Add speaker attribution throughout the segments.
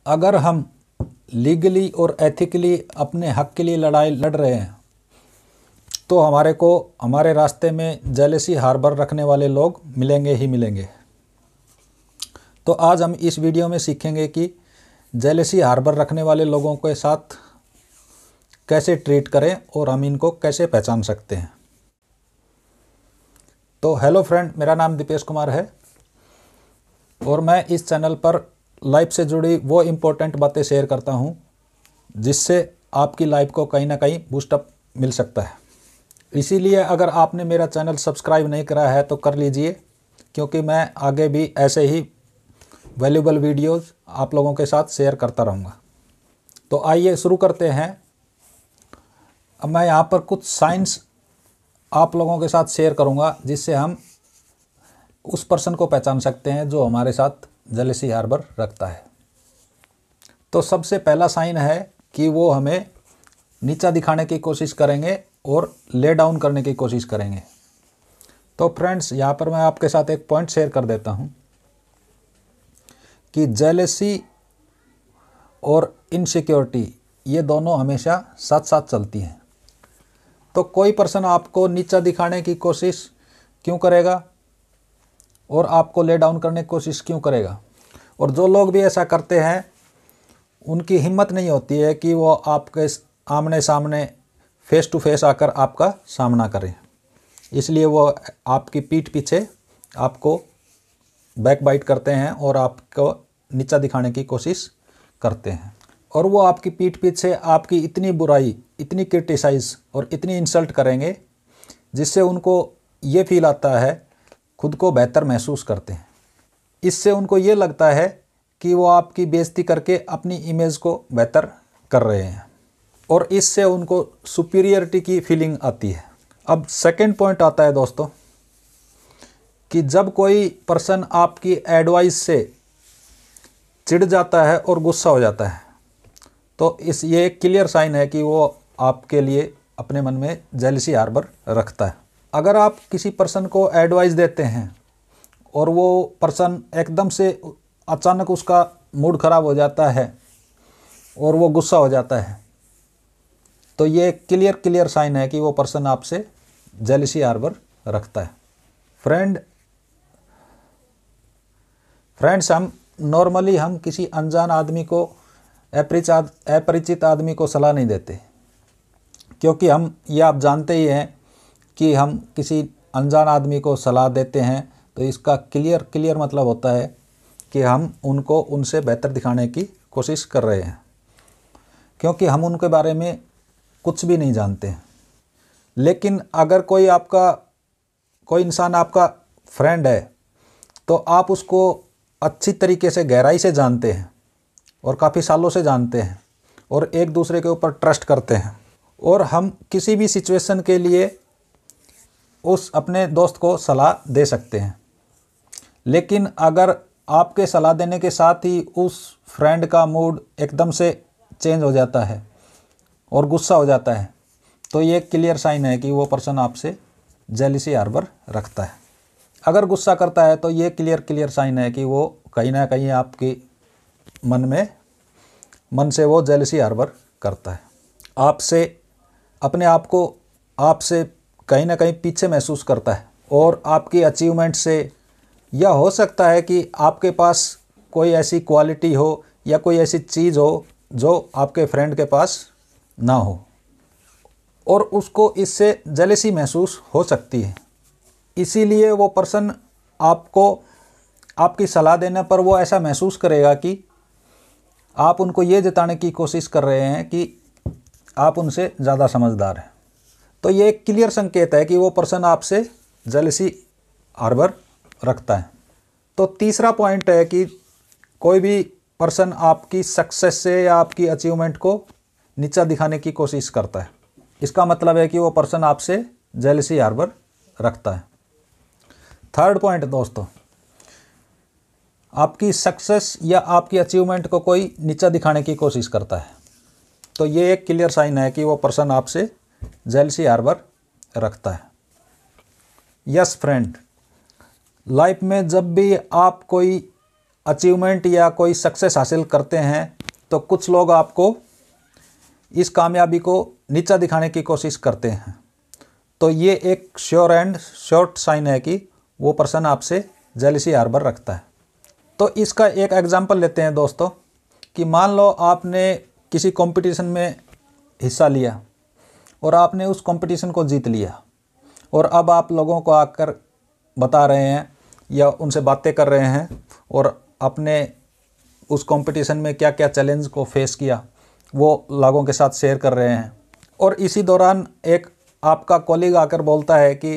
Speaker 1: अगर हम लीगली और एथिकली अपने हक के लिए लड़ाई लड़ रहे हैं तो हमारे रास्ते में जेलसी हार्बर रखने वाले लोग मिलेंगे ही मिलेंगे। तो आज हम इस वीडियो में सीखेंगे कि जेलसी हार्बर रखने वाले लोगों के साथ कैसे ट्रीट करें और हम इनको कैसे पहचान सकते हैं। तो हेलो फ्रेंड, मेरा नाम दीपेश कुमार है और मैं इस चैनल पर लाइफ से जुड़ी वो इम्पोर्टेंट बातें शेयर करता हूँ जिससे आपकी लाइफ को कहीं ना कहीं बूस्टअप मिल सकता है। इसीलिए अगर आपने मेरा चैनल सब्सक्राइब नहीं करा है तो कर लीजिए, क्योंकि मैं आगे भी ऐसे ही वैल्यूबल वीडियोस आप लोगों के साथ शेयर करता रहूँगा। तो आइए शुरू करते हैं। अब मैं यहाँ पर कुछ साइंस आप लोगों के साथ शेयर करूँगा जिससे हम उस पर्सन को पहचान सकते हैं जो हमारे साथ जेलसी हार्बर रखता है। तो सबसे पहला साइन है कि वो हमें नीचा दिखाने की कोशिश करेंगे और ले डाउन करने की कोशिश करेंगे। तो फ्रेंड्स, यहाँ पर मैं आपके साथ एक पॉइंट शेयर कर देता हूँ कि जेलसी और इनसिक्योरिटी ये दोनों हमेशा साथ साथ चलती हैं। तो कोई पर्सन आपको नीचा दिखाने की कोशिश क्यों करेगा और आपको ले डाउन करने की कोशिश क्यों करेगा? और जो लोग भी ऐसा करते हैं उनकी हिम्मत नहीं होती है कि वो आपके आमने सामने फेस टू फेस आकर आपका सामना करें, इसलिए वो आपकी पीठ पीछे आपको बैक बाइट करते हैं और आपको नीचा दिखाने की कोशिश करते हैं। और वो आपकी पीठ पीछे आपकी इतनी बुराई, इतनी क्रिटिसाइज़ और इतनी इंसल्ट करेंगे जिससे उनको ये फील आता है, खुद को बेहतर महसूस करते हैं। इससे उनको ये लगता है कि वो आपकी बेइज्जती करके अपनी इमेज को बेहतर कर रहे हैं और इससे उनको सुपीरियरिटी की फीलिंग आती है। अब सेकंड पॉइंट आता है दोस्तों कि जब कोई पर्सन आपकी एडवाइस से चिढ़ जाता है और गुस्सा हो जाता है तो ये एक क्लियर साइन है कि वो आपके लिए अपने मन में जेलसी हार्बर रखता है। अगर आप किसी पर्सन को एडवाइस देते हैं और वो पर्सन एकदम से अचानक उसका मूड ख़राब हो जाता है और वो गुस्सा हो जाता है तो ये क्लियर साइन है कि वो पर्सन आपसे जेलसी हार्बर रखता है। फ्रेंड्स, हम नॉर्मली किसी अनजान आदमी को, अपरिचित आदमी को सलाह नहीं देते, क्योंकि हम ये आप जानते ही हैं कि हम किसी अनजान आदमी को सलाह देते हैं तो इसका क्लियर मतलब होता है कि हम उनको उनसे बेहतर दिखाने की कोशिश कर रहे हैं, क्योंकि हम उनके बारे में कुछ भी नहीं जानते हैं। लेकिन अगर कोई इंसान आपका फ्रेंड है तो आप उसको अच्छी तरीके से, गहराई से जानते हैं और काफ़ी सालों से जानते हैं और एक दूसरे के ऊपर ट्रस्ट करते हैं और हम किसी भी सिचुएशन के लिए उस अपने दोस्त को सलाह दे सकते हैं। लेकिन अगर आपके सलाह देने के साथ ही उस फ्रेंड का मूड एकदम से चेंज हो जाता है और गुस्सा हो जाता है तो ये क्लियर साइन है कि वो पर्सन आपसे जेलसी हार्बर रखता है। अगर गुस्सा करता है तो ये क्लियर साइन है कि वो कहीं ना कहीं आपकी मन से वो जेलसी हार्बर करता है। अपने आप को आपसे कहीं ना कहीं पीछे महसूस करता है और आपकी अचीवमेंट से, या हो सकता है कि आपके पास कोई ऐसी क्वालिटी हो या कोई ऐसी चीज़ हो जो आपके फ्रेंड के पास ना हो और उसको इससे जेलसी महसूस हो सकती है। इसीलिए वो पर्सन आपकी सलाह देने पर वो ऐसा महसूस करेगा कि आप उनको ये जताने की कोशिश कर रहे हैं कि आप उनसे ज़्यादा समझदार हैं। तो ये एक क्लियर संकेत है कि वो पर्सन आपसे जेलसी हार्बर रखता है। तो तीसरा पॉइंट है कि कोई भी पर्सन आपकी सक्सेस से या आपकी अचीवमेंट को नीचा दिखाने की कोशिश करता है, इसका मतलब है कि वो पर्सन आपसे जेलसी हार्बर रखता है। थर्ड पॉइंट दोस्तों, आपकी सक्सेस या आपकी अचीवमेंट को कोई नीचा दिखाने की कोशिश करता है तो ये एक क्लियर साइन है कि वो पर्सन आपसे जेलसी हार्बर रखता है। यस फ्रेंड, लाइफ में जब भी आप कोई अचीवमेंट या कोई सक्सेस हासिल करते हैं तो कुछ लोग आपको इस कामयाबी को नीचा दिखाने की कोशिश करते हैं। तो ये एक श्योर एंड शॉर्ट साइन है कि वो पर्सन आपसे जेलसी हार्बर रखता है। तो इसका एक एग्जांपल लेते हैं दोस्तों, कि मान लो आपने किसी कंपटीशन में हिस्सा लिया और आपने उस कंपटीशन को जीत लिया, और अब आप लोगों को आकर बता रहे हैं या उनसे बातें कर रहे हैं और अपने उस कंपटीशन में क्या क्या चैलेंज को फेस किया वो लोगों के साथ शेयर कर रहे हैं। और इसी दौरान एक आपका कॉलीग आकर बोलता है कि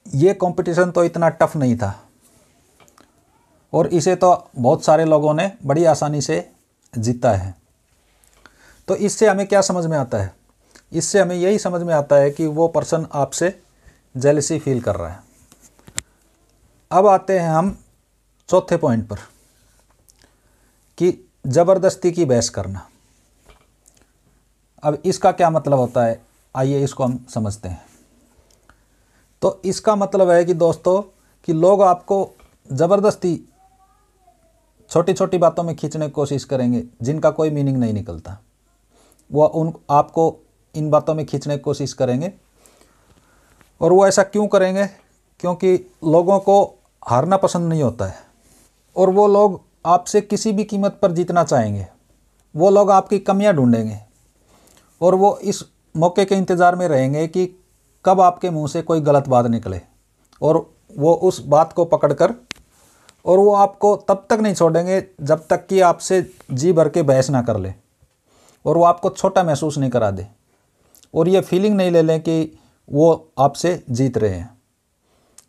Speaker 1: ये कंपटीशन तो इतना टफ नहीं था और इसे तो बहुत सारे लोगों ने बड़ी आसानी से जीता है। तो इससे हमें क्या समझ में आता है? इससे हमें यही समझ में आता है कि वो पर्सन आपसे जेलसी फील कर रहा है। अब आते हैं हम चौथे पॉइंट पर, कि ज़बरदस्ती की बहस करना। अब इसका क्या मतलब होता है, आइए इसको हम समझते हैं। तो इसका मतलब है कि दोस्तों, कि लोग आपको ज़बरदस्ती छोटी छोटी बातों में खींचने की कोशिश करेंगे जिनका कोई मीनिंग नहीं निकलता। वो आपको इन बातों में खींचने की कोशिश करेंगे, और वो ऐसा क्यों करेंगे? क्योंकि लोगों को हारना पसंद नहीं होता है, और वो लोग आपसे किसी भी कीमत पर जीतना चाहेंगे। वो लोग आपकी कमियां ढूंढेंगे और वो इस मौके के इंतज़ार में रहेंगे कि कब आपके मुंह से कोई गलत बात निकले, और वो उस बात को पकड़कर, और वो आपको तब तक नहीं छोड़ेंगे जब तक कि आपसे जी भर के बहस ना कर ले, और वो आपको छोटा महसूस नहीं करा दे, और ये फीलिंग नहीं ले लें कि वो आपसे जीत रहे हैं।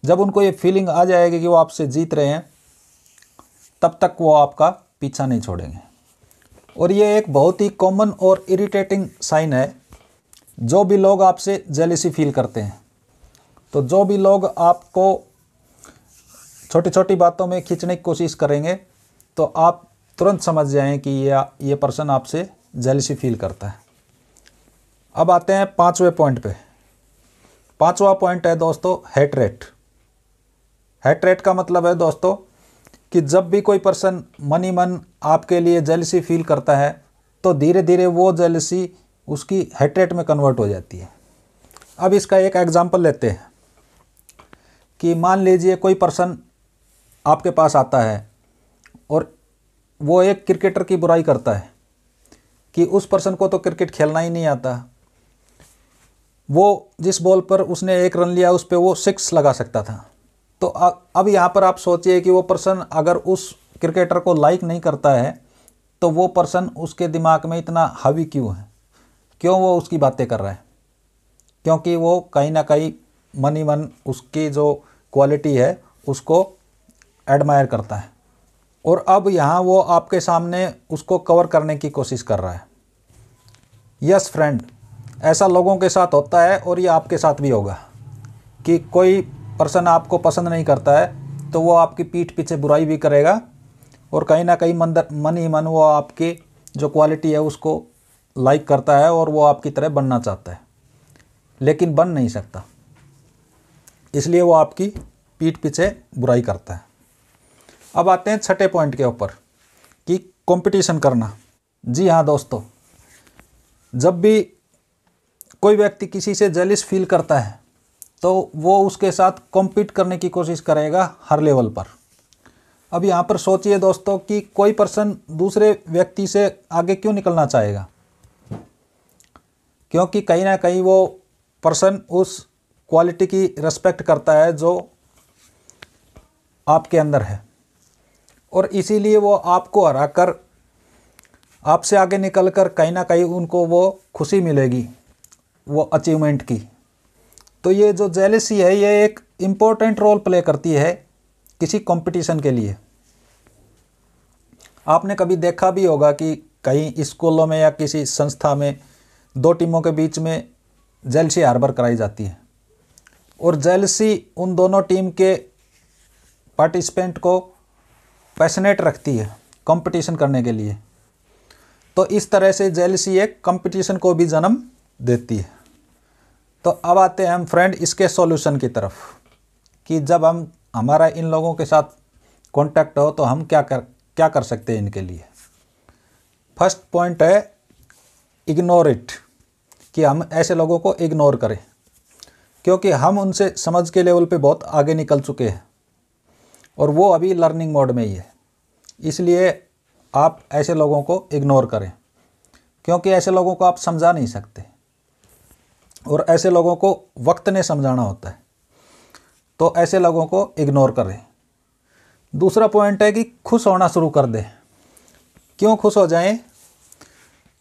Speaker 1: जब उनको ये फीलिंग आ जाएगी कि वो आपसे जीत रहे हैं, तब तक वो आपका पीछा नहीं छोड़ेंगे। और ये एक बहुत ही कॉमन और इरिटेटिंग साइन है। जो भी लोग आपसे जेलसी फील करते हैं, तो जो भी लोग आपको छोटी छोटी बातों में खींचने की कोशिश करेंगे, तो आप तुरंत समझ जाएं कि ये पर्सन आपसे जेलसी फील करता है। अब आते हैं पांचवें पॉइंट पे। पांचवा पॉइंट है दोस्तों हेट रेट। हेट रेट का मतलब है दोस्तों कि जब भी कोई पर्सन मन ही मन आपके लिए जेलसी फील करता है, तो धीरे धीरे वो जेलसी उसकी हेट रेट में कन्वर्ट हो जाती है। अब इसका एक एग्जांपल लेते हैं, कि मान लीजिए कोई पर्सन आपके पास आता है और वो एक क्रिकेटर की बुराई करता है कि उस पर्सन को तो क्रिकेट खेलना ही नहीं आता, वो जिस बॉल पर उसने 1 रन लिया उस पर वो 6 लगा सकता था। तो अब यहाँ पर आप सोचिए कि वो पर्सन अगर उस क्रिकेटर को लाइक नहीं करता है, तो वो पर्सन उसके दिमाग में इतना हावी क्यों है, क्यों वो उसकी बातें कर रहा है? क्योंकि वो कहीं ना कहीं मन ही मन उसकी जो क्वालिटी है उसको एडमायर करता है, और अब यहाँ वो आपके सामने उसको कवर करने की कोशिश कर रहा है। यस फ्रेंड, ऐसा लोगों के साथ होता है, और ये आपके साथ भी होगा कि कोई पर्सन आपको पसंद नहीं करता है तो वो आपकी पीठ पीछे बुराई भी करेगा, और कहीं ना कहीं मन ही मन वो आपकी जो क्वालिटी है उसको लाइक करता है, और वो आपकी तरह बनना चाहता है, लेकिन बन नहीं सकता, इसलिए वो आपकी पीठ पीछे बुराई करता है। अब आते हैं छठे पॉइंट के ऊपर, कि कंपटीशन करना। जी हाँ दोस्तों, जब भी कोई व्यक्ति किसी से जेलिस फील करता है, तो वो उसके साथ कॉम्पीट करने की कोशिश करेगा हर लेवल पर। अब यहाँ पर सोचिए दोस्तों कि कोई पर्सन दूसरे व्यक्ति से आगे क्यों निकलना चाहेगा? क्योंकि कहीं ना कहीं वो पर्सन उस क्वालिटी की रिस्पेक्ट करता है जो आपके अंदर है, और इसीलिए वो आपको हराकर आपसे आगे निकलकर कहीं ना कहीं उनको वो खुशी मिलेगी वो अचीवमेंट की। तो ये जो जेलसी है ये एक इम्पोर्टेंट रोल प्ले करती है किसी कंपटीशन के लिए। आपने कभी देखा भी होगा कि कहीं स्कूलों में या किसी संस्था में 2 टीमों के बीच में जेलसी हार्बर कराई जाती है, और जेलसी उन दोनों टीम के पार्टिसिपेंट को पैशनेट रखती है कंपटीशन करने के लिए। तो इस तरह से जेलसी एक कंपटीशन को भी जन्म देती है। तो अब आते हैं हम फ्रेंड इसके सॉल्यूशन की तरफ, कि जब हमारा इन लोगों के साथ कांटेक्ट हो तो हम क्या कर सकते हैं इनके लिए। फर्स्ट पॉइंट है इग्नोर इट, कि हम ऐसे लोगों को इग्नोर करें, क्योंकि हम उनसे समझ के लेवल पे बहुत आगे निकल चुके हैं और वो अभी लर्निंग मोड में ही है। इसलिए आप ऐसे लोगों को इग्नोर करें, क्योंकि ऐसे लोगों को आप समझा नहीं सकते और ऐसे लोगों को वक्त ने समझाना होता है, तो ऐसे लोगों को इग्नोर करें। दूसरा पॉइंट है कि खुश होना शुरू कर दें। क्यों खुश हो जाएं?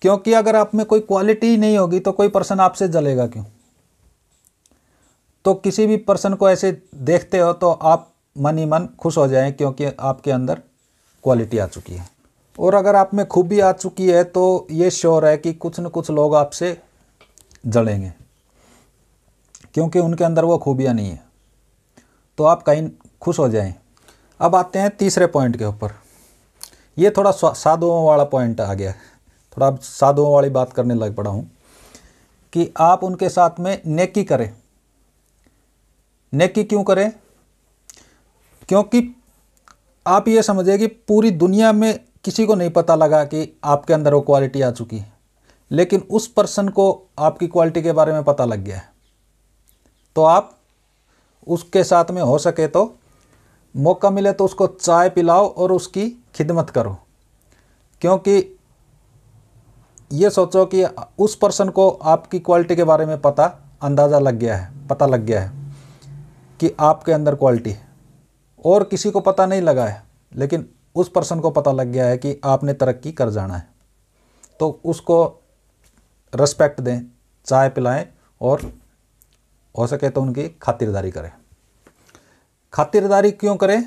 Speaker 1: क्योंकि अगर आप में कोई क्वालिटी ही नहीं होगी तो कोई पर्सन आपसे जलेगा क्यों? तो किसी भी पर्सन को ऐसे देखते हो तो आप मन ही मन खुश हो जाएं, क्योंकि आपके अंदर क्वालिटी आ चुकी है। और अगर आप में खूबी आ चुकी है तो ये श्योर है कि कुछ न कुछ लोग आपसे जलेंगे, क्योंकि उनके अंदर वो खूबियाँ नहीं है। तो आप कहीं खुश हो जाएं। अब आते हैं तीसरे पॉइंट के ऊपर। ये थोड़ा साधुओं वाला पॉइंट आ गया, थोड़ा साधुओं वाली बात करने लग पड़ा हूँ कि आप उनके साथ में नेकी करें। नेकी क्यों करें? क्योंकि आप ये समझिए कि पूरी दुनिया में किसी को नहीं पता लगा कि आपके अंदर वो क्वालिटी आ चुकी है, लेकिन उस पर्सन को आपकी क्वालिटी के बारे में पता लग गया है। तो आप उसके साथ में हो सके तो मौका मिले तो उसको चाय पिलाओ और उसकी खिदमत करो, क्योंकि ये सोचो कि उस पर्सन को आपकी क्वालिटी के बारे में अंदाज़ा लग गया है, पता लग गया है कि आपके अंदर क्वालिटी है, और किसी को पता नहीं लगा है, लेकिन उस पर्सन को पता लग गया है कि आपने तरक्की कर जाना है। तो उसको रिस्पेक्ट दें, चाय पिलाएं और हो सके तो उनकी खातिरदारी करें। खातिरदारी क्यों करें?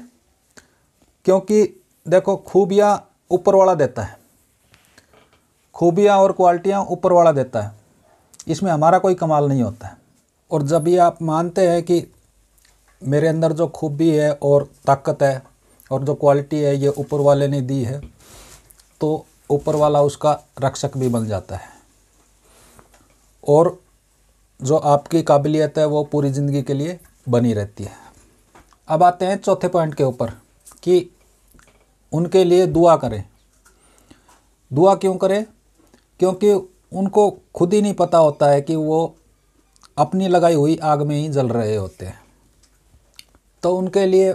Speaker 1: क्योंकि देखो, खूबियाँ ऊपर वाला देता है, खूबियाँ और क्वालिटियाँ ऊपर वाला देता है, इसमें हमारा कोई कमाल नहीं होता है। और जब ये आप मानते हैं कि मेरे अंदर जो खूबी है और ताकत है और जो क्वालिटी है ये ऊपर वाले ने दी है, तो ऊपर वाला उसका रक्षक भी बन जाता है, और जो आपकी काबिलियत है वो पूरी ज़िंदगी के लिए बनी रहती है। अब आते हैं चौथे पॉइंट के ऊपर कि उनके लिए दुआ करें। दुआ क्यों करें? क्योंकि उनको खुद ही नहीं पता होता है कि वो अपनी लगाई हुई आग में ही जल रहे होते हैं। तो उनके लिए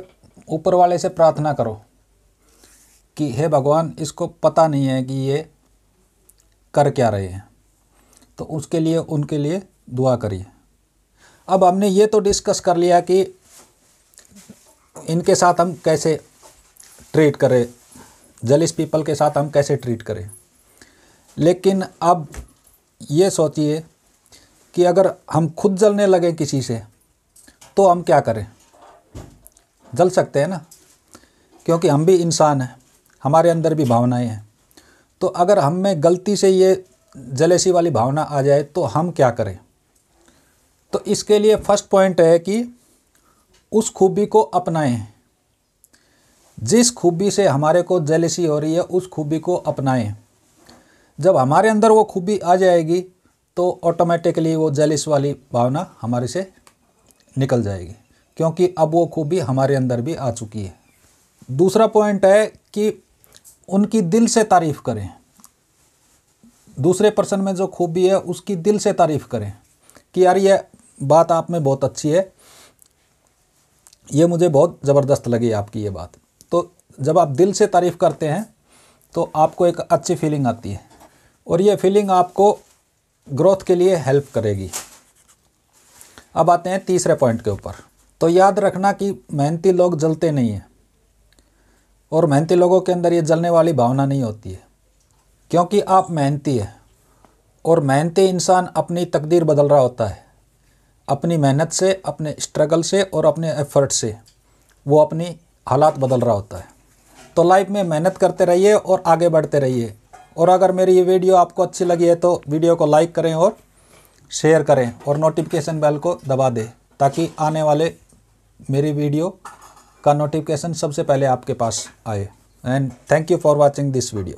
Speaker 1: ऊपर वाले से प्रार्थना करो कि हे भगवान, इसको पता नहीं है कि ये कर क्या रहे हैं, तो उसके लिए उनके लिए दुआ करिए। अब हमने ये तो डिस्कस कर लिया कि इनके साथ हम कैसे ट्रीट करें, जेलिस पीपल के साथ हम कैसे ट्रीट करें। लेकिन अब ये सोचिए कि अगर हम खुद जलने लगे किसी से तो हम क्या करें? जल सकते हैं ना, क्योंकि हम भी इंसान हैं, हमारे अंदर भी भावनाएं हैं। तो अगर हम में गलती से ये जेलेसी वाली भावना आ जाए तो हम क्या करें? तो इसके लिए फर्स्ट पॉइंट है कि उस खूबी को अपनाएं। जिस खूबी से हमारे को जेलेसी हो रही है उस खूबी को अपनाएं। जब हमारे अंदर वो खूबी आ जाएगी तो ऑटोमेटिकली वो जेलिस वाली भावना हमारे से निकल जाएगी, क्योंकि अब वो खूबी हमारे अंदर भी आ चुकी है। दूसरा पॉइंट है कि उनकी दिल से तारीफ़ करें। दूसरे पर्सन में जो खूबी है उसकी दिल से तारीफ़ करें कि यार ये बात आप में बहुत अच्छी है, ये मुझे बहुत ज़बरदस्त लगी आपकी ये बात। तो जब आप दिल से तारीफ़ करते हैं तो आपको एक अच्छी फीलिंग आती है, और ये फीलिंग आपको ग्रोथ के लिए हेल्प करेगी। अब आते हैं तीसरे पॉइंट के ऊपर। तो याद रखना कि मेहनती लोग जलते नहीं हैं, और मेहनती लोगों के अंदर ये जलने वाली भावना नहीं होती है, क्योंकि आप मेहनती है, और मेहनती इंसान अपनी तकदीर बदल रहा होता है। अपनी मेहनत से, अपने स्ट्रगल से और अपने एफर्ट से वो अपनी हालात बदल रहा होता है। तो लाइफ में मेहनत करते रहिए और आगे बढ़ते रहिए। और अगर मेरी ये वीडियो आपको अच्छी लगी है तो वीडियो को लाइक करें और शेयर करें, और नोटिफिकेशन बेल को दबा दें, ताकि आने वाले मेरी वीडियो का नोटिफिकेशन सबसे पहले आपके पास आए। And thank you for watching this video.